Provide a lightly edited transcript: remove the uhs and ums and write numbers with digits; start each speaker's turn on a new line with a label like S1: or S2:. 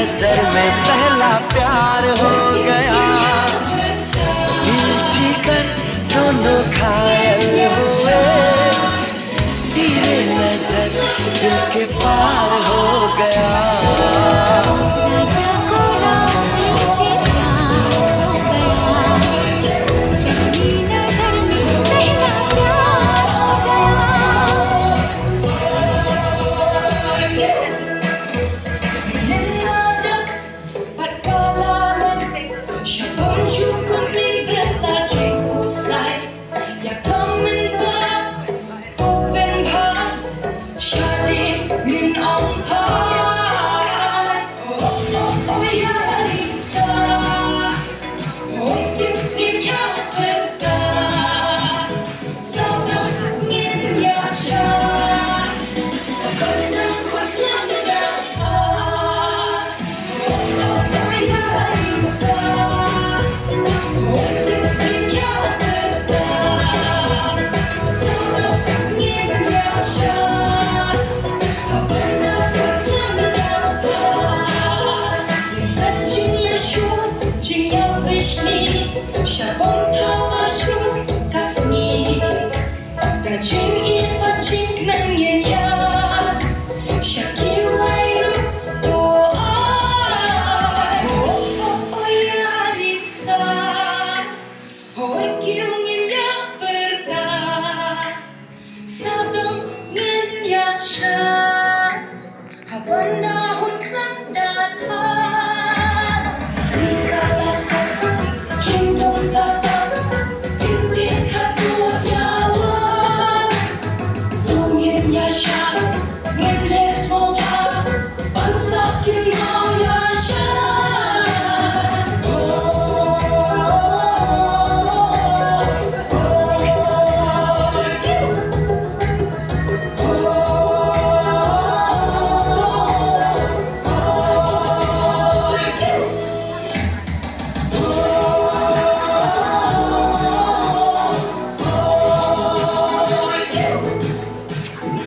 S1: नजर में पहला प्यार हो गया, दिल जिगर दोनों घायल हुए, तेरे नजर दिल के पार हो गया।
S2: Siya bang tamasyon kasni Kajing ipaching ng yan Siya kiway doon yarim sa Hoy kiyong niya perda Sa dong niya siya Habang dahon ng datan Hãy subscribe cho kênh Ghiền Mì Gõ để không bỏ lỡ những video hấp dẫn.